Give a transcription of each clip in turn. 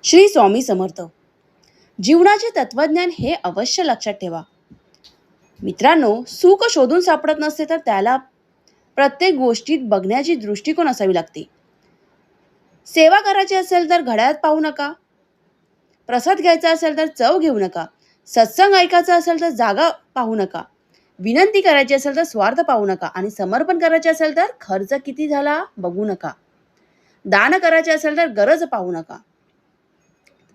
श्री स्वामी समर्थ. जीवनाचे तत्वज्ञान हे अवश्य लक्षात ठेवा. मित्रांनो, सुख शोधून सापडत नसते तर त्याला प्रत्येक गोष्टीत बघण्याची दृष्टिकोन असावी लागते. सेवा करायची असेल तर घड्याळात पाहू नका. प्रसाद घ्यायचा असेल तर चव घेऊ नका. सत्संग ऐकायचा असेल तर जागा पाहू नका. विनंती करायची असेल तर स्वार्थ पाहू नका. आणि समर्पण करायचे असेल तर खर्च किती झाला बघू नका. दान करायचे असेल तर गरज पाहू नका.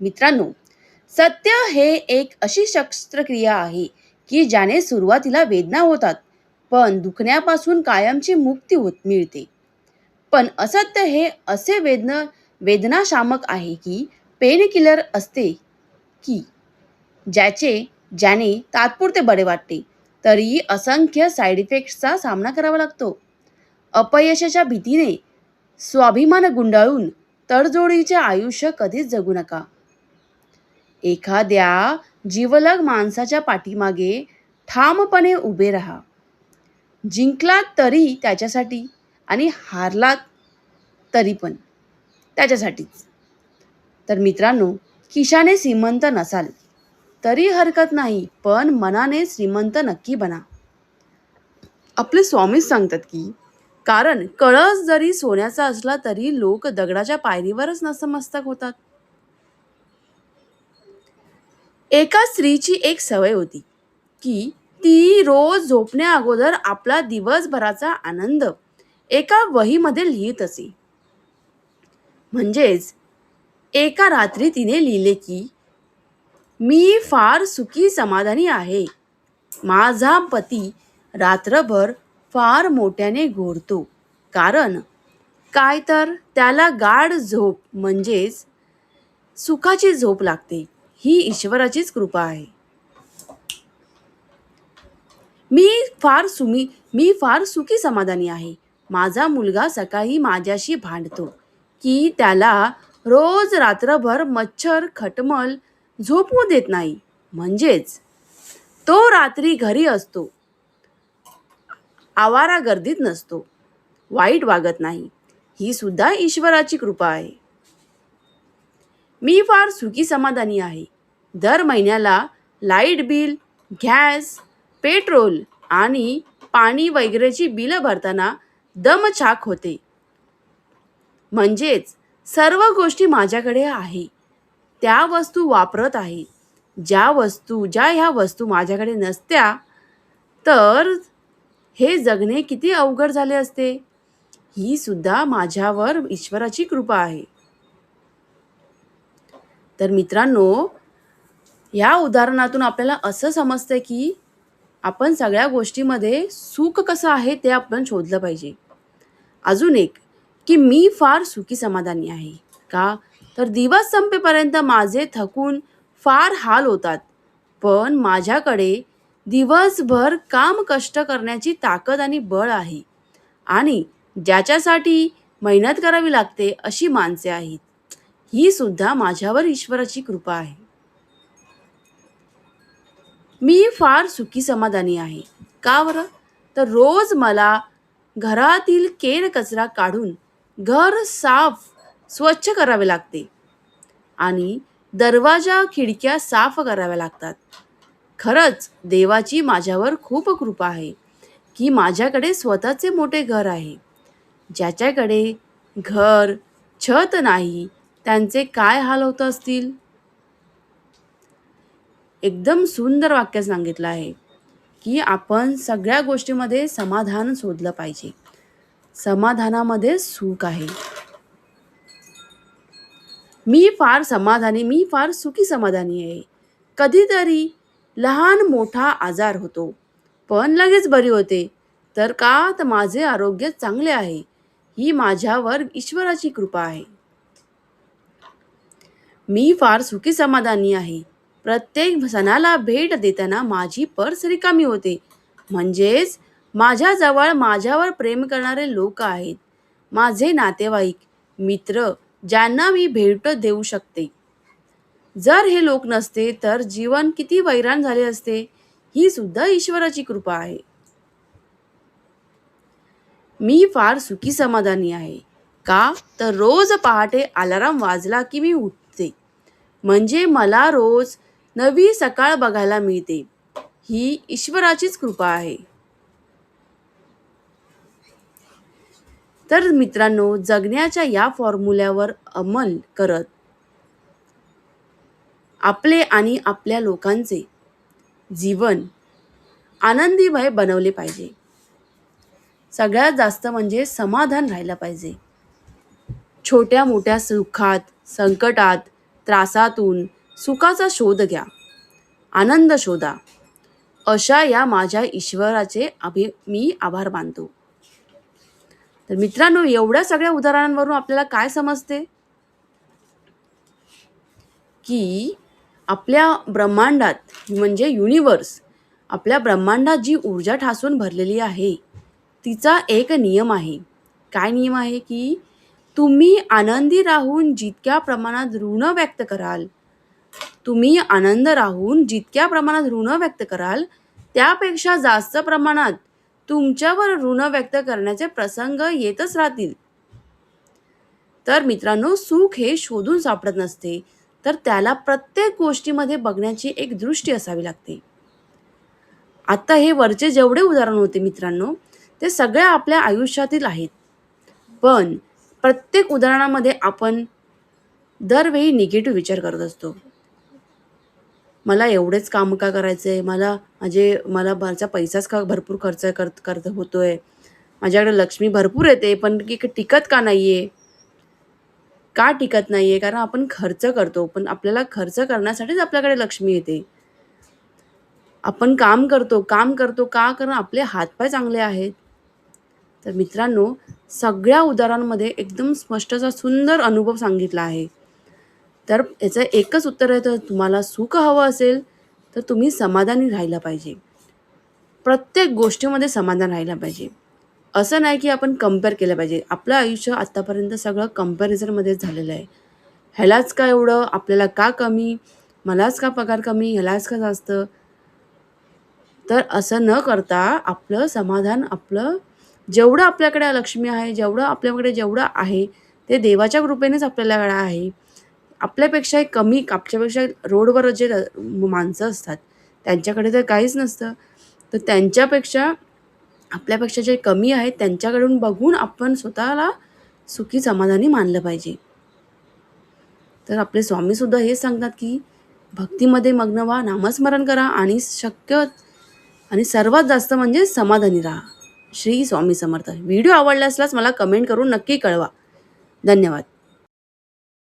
मित्रांनो, सत्य हे एक अशी शस्त्रक्रिया आहे की ज्याने सुरुवातीला वेदना होतात, पण दुखण्यापासून कायमची मुक्ती मिळते. पण असत्य हे असे वेदनाशामक आहे की पेन किलर असते की ज्याने तात्पुरते बरे वाटते, तरीही असंख्य साईड इफेक्ट्सचा सामना करावा लागतो. अपयशाच्या भीतीने स्वाभिमान गुंडाळून तडजोडीचे आयुष्य कधीच जगू नका. एखाद्या जीवलग माणसाच्या पाठीमागे ठामपणे उभे राहा. जिंकलात तरी त्याच्यासाठी आणि हारलात तरी पण त्याच्यासाठीच. तर मित्रांनो, खिशाने श्रीमंत नसाल तरी हरकत नाही, पण मनाने श्रीमंत नक्की बना. आपले स्वामीच सांगतात की कारण कळस जरी सोन्याचा असला तरी लोक दगडाच्या पायरीवरच नतमस्तक होतात. एका स्त्रीची एक सवय होती की ती रोज झोपण्या अगोदर आपला दिवसभराचा आनंद एका वहीमध्ये लिहित असे. म्हणजेच एका रात्री तिने लिहिले की मी फार सुखी समाधानी आहे. माझा पती रात्रभर फार मोठ्याने घोरतो, कारण काय तर त्याला गाढ झोप म्हणजेच सुखाची झोप लागते. ही ईश्वराचीच कृपा आहे. मी फार सुखी समाधानी आहे. माझा मुलगा सकाळी माझ्याशी भांडतो की त्याला रोज रात्रभर मच्छर खटमल झोपू देत नाही. म्हणजेच तो रात्री घरी असतो, आवारा गर्दीत नसतो, वाईट वागत नाही. ही सुद्धा ईश्वराची कृपा आहे. मी फार सुखी समाधानी आहे. दर महिन्याला लाईट बिल, गॅस, पेट्रोल आणि पाणी वगैरेची बिलं भरताना दमछाक होते. म्हणजेच सर्व गोष्टी माझ्याकडे आहे, त्या वस्तू वापरत आहे. ज्या ह्या वस्तू माझ्याकडे नसत्या तर हे जगणे किती अवघड झाले असते. ही सुद्धा माझ्यावर ईश्वराची कृपा आहे. तर मित्रांनो, या उदाहरणातून आपल्याला असं समजतं की आपण सगळ्या गोष्टीमध्ये सुख कसं आहे ते आपण शोधलं पाहिजे. अजून एक की मी फार सुखी समाधानी आहे. का तर दिवस संपेपर्यंत माझे थकून फार हाल होतात, पण माझ्याकडे दिवसभर काम कष्ट करण्याची ताकद आणि बळ आहे. आणि ज्याच्यासाठी मेहनत करावी लागते अशी माणसे आहेत. ही सुद्धा माझ्यावर ईश्वराची कृपा आहे. मी फार सुखी समाधानी आहे. का बरं? तर रोज मला घरातील केर कचरा काढून घर स्वच्छ करावे लागते आणि दरवाजा खिडक्या साफ कराव्या लागतात. खरंच देवाची माझ्यावर खूप कृपा आहे की माझ्याकडे स्वतःचे मोठे घर आहे. ज्याच्याकडे घर छत नाही त्यांचे काय हाल होत असतील. एकदम सुंदर वाक्य सांगितलं आहे की आपण सगळ्या गोष्टीमध्ये समाधान शोधलं पाहिजे. समाधानामध्ये सुख आहे. मी फार सुखी समाधानी आहे. कधीतरी लहान मोठा आजार होतो, पण लगेच बरी होते. तर का तर माझे आरोग्य चांगले आहे. ही माझ्यावर ईश्वराची कृपा आहे. मी फार सुखी समाधानी आहे. प्रत्येक सणाला भेट देताना माझी पर्स रिकामी होते. म्हणजेच माझ्याजवळ माझ्यावर प्रेम करणारे लोक आहेत. माझे नातेवाईक, मित्र ज्यांना मी भेट देऊ शकते. जर हे लोक नसते तर जीवन किती वैराण झाले असते. ही सुद्धा ईश्वराची कृपा आहे. मी फार सुखी समाधानी आहे. का तर रोज पहाटे अलाराम वाजला की मी उठते. म्हणजे मला रोज नवी सकाळ बघायला मिळते. ही ईश्वराचीच कृपा आहे. तर मित्रांनो, जगण्याच्या या फॉर्म्युल्यावर अंमल करत आपले आणि आपल्या लोकांचे जीवन आनंदीमय बनवले पाहिजे. सगळ्यात जास्त म्हणजे समाधान राहायला पाहिजे. छोट्या मोठ्या सुखात, संकटात, त्रासातून सुखाचा शोध घ्या, आनंद शोधा. अशा या माझ्या ईश्वराचे मी आभार मानतो. तर मित्रांनो, एवढ्या सगळ्या उदाहरणांवरून आपल्याला काय समजते की आपल्या ब्रह्मांडात म्हणजे युनिवर्स, आपल्या ब्रह्मांडात जी ऊर्जा ठासून भरलेली आहे तिचा एक नियम आहे. काय नियम आहे की तुम्ही आनंदी राहून जितक्या प्रमाणात ऋण व्यक्त कराल, तुम्ही आनंद राहून जितक्या प्रमाणात ऋण व्यक्त कराल त्यापेक्षा जास्त प्रमाणात तुमच्यावर ऋण व्यक्त करण्याचे प्रसंग येतच राहतील. तर मित्रांनो, सुख हे शोधून सापडत नसते, तर त्याला प्रत्येक गोष्टीमध्ये बघण्याची एक दृष्टी असावी लागते. आता हे वरचे जेवढे उदाहरण होते मित्रांनो, ते सगळ्या आपल्या आयुष्यातील आहेत. पण प्रत्येक उदाहरणामध्ये आपण दरवेळी निगेटिव्ह विचार करत असतो. मला एवढेच काम का करायचं आहे, मला माझा पैसाच का भरपूर खर्च करत होतोय, माझ्याकडे लक्ष्मी भरपूर येते पण टिकत का नाहीये. का टिकत नाहीये? कारण आपण खर्च करतो, पण आपल्याला खर्च करण्यासाठीच आपल्याकडे लक्ष्मी येते. आपण काम करतो का? कारण आपले हातपाय चांगले आहेत. तर मित्रांनो, सगळ्या उदाहरणांमध्ये एकदम स्पष्ट असा सुंदर अनुभव सांगितला आहे. तर याचं एकच उत्तर आहे, तर तुम्हाला सुख हवं असेल तर तुम्ही समाधानी राहायला पाहिजे. प्रत्येक गोष्टीमध्ये समाधान राहायला पाहिजे. असं नाही की आपण कंपेअर केलं पाहिजे. आपलं आयुष्य आत्तापर्यंत सगळं कंपॅरिझनमध्येच झालेलं आहे. ह्यालाच का एवढं, आपल्याला का कमी, मलाच का पगार कमी, ह्यालाच का जास्त. तर असं न करता आपलं समाधान, आपलं जेवढं आपल्याकडे लक्ष्मी आहे, जेवढं आहे ते देवाच्या कृपेनेच आपल्याकडे आहे. आपल्यापेक्षा रोडवर जे माणसं असतात त्यांच्याकडे तर काहीच नसतं. तर आपल्यापेक्षा जे कमी आहेत त्यांच्याकडून बघून आपण स्वतःला सुखी समाधानी मानलं पाहिजे. तर आपले स्वामीसुद्धा हे सांगतात की भक्तीमध्ये मग्न व्हा, नामस्मरण करा आणि सर्वात जास्त म्हणजे समाधानी राहा. श्री स्वामी समर्थ. व्हिडिओ आवडला असल्यास मला कमेंट करून नक्की कळवा. धन्यवाद.